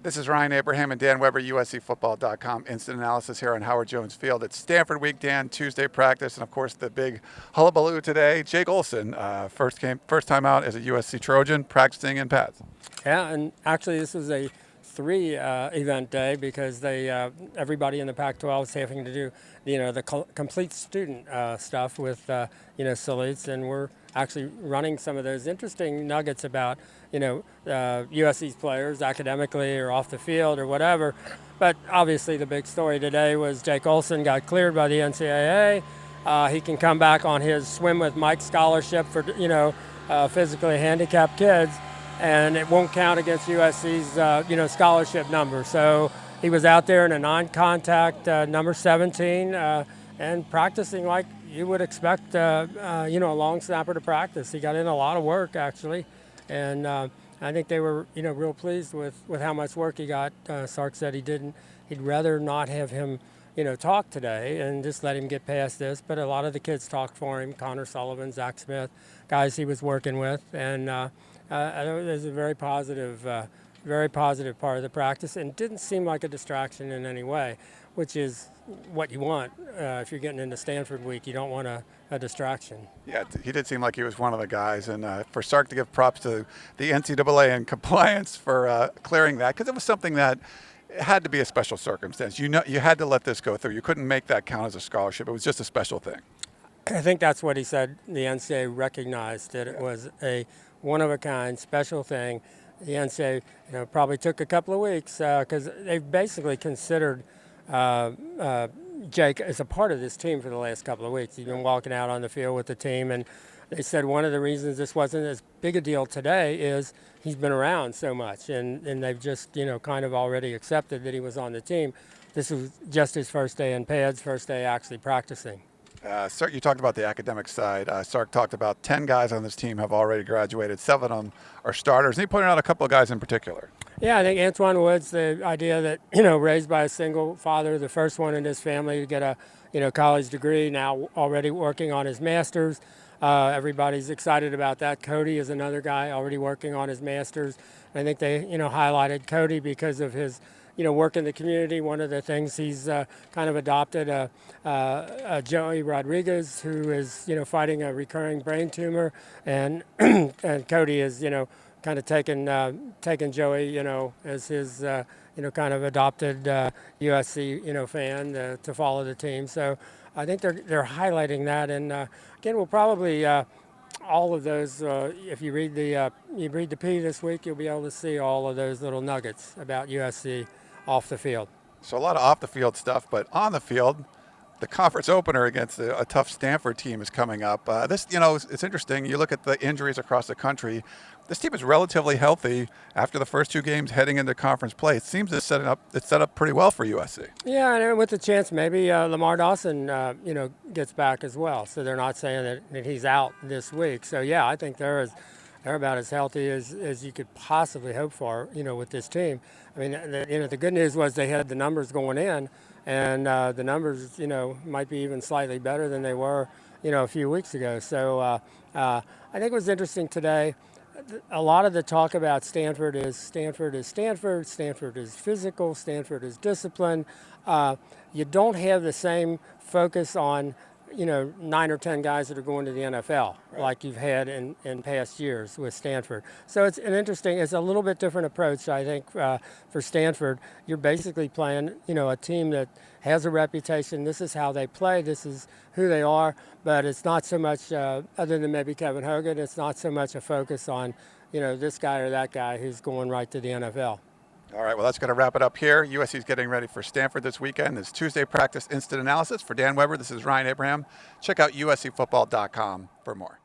This is Ryan Abraham and Dan Weber, USCFootball.com. Instant analysis here on Howard Jones Field. It's Stanford week, Dan, Tuesday practice, and of course the big hullabaloo today. Jake Olson, first time out as a USC Trojan, practicing in pads. Yeah, and actually this was a three event day because everybody in the Pac-12 is having to do the complete student stuff with salutes, and we're actually running some of those interesting nuggets about USC's players academically or off the field or whatever. But obviously the big story today was Jake Olson got cleared by the NCAA. He can come back on his Swim with Mike scholarship for physically handicapped kids, and it won't count against USC's scholarship number. So he was out there in a non-contact number 17 and practicing like you would expect a long snapper to practice. He got in a lot of work actually, and I think they were real pleased with how much work he got. Sark said he'd rather not have him talk today and just let him get past this, but a lot of the kids talked for him. Connor Sullivan, Zach Smith, guys he was working with, and it was a very positive part of the practice, and didn't seem like a distraction in any way, which is what you want if you're getting into Stanford week. You don't want a distraction. Yeah, he did seem like he was one of the guys, and for Sark to give props to the NCAA and compliance for clearing that, because it was something that had to be a special circumstance. You had to let this go through. You couldn't make that count as a scholarship. It was just a special thing. I think that's what he said. The NCAA recognized that it was a one-of-a-kind special thing. The NCAA probably took a couple of weeks because they've basically considered Jake as a part of this team for the last couple of weeks. He's been walking out on the field with the team, and they said one of the reasons this wasn't as big a deal today is he's been around so much, and they've just kind of already accepted that he was on the team. This was just his first day in pads, first day actually practicing. Sark, you talked about the academic side. Sark talked about 10 guys on this team have already graduated. 7 of them are starters. And he pointed out a couple of guys in particular. Yeah, I think Antoine Woods, the idea that, raised by a single father, the first one in his family to get a college degree, now already working on his master's. Everybody's excited about that. Cody is another guy already working on his master's. I think they, highlighted Cody because of his work in the community. One of the things he's kind of adopted Joey Rodriguez, who is fighting a recurring brain tumor, and and Cody is kind of taken Joey as his kind of adopted USC fan to follow the team. So I think they're highlighting that, and again we'll probably. All of those, if you read the P this week, you'll be able to see all of those little nuggets about USC off the field. So a lot of off the field stuff, but on the field, the conference opener against a tough Stanford team is coming up. This, it's interesting. You look at the injuries across the country. This team is relatively healthy after the first 2 games heading into conference play. It seems it's set up pretty well for USC. Yeah, and with the chance maybe Lamar Dawson, gets back as well. So they're not saying that he's out this week. So yeah, I think they're about as healthy as you could possibly hope for, with this team. I mean, the good news was they had the numbers going in, and the numbers, might be even slightly better than they were, a few weeks ago. So I think it was interesting today. A lot of the talk about Stanford is Stanford is physical, Stanford is disciplined. You don't have the same focus on 9 or 10 guys that are going to the NFL, right, like you've had in past years with Stanford. So it's a little bit different approach, I think, for Stanford. You're basically playing, a team that has a reputation. This is how they play. This is who they are. But it's not so much, other than maybe Kevin Hogan, it's not so much a focus on, this guy or that guy who's going right to the NFL. All right, well, that's going to wrap it up here. USC is getting ready for Stanford this weekend. It's Tuesday practice instant analysis. For Dan Weber, this is Ryan Abraham. Check out USCFootball.com for more.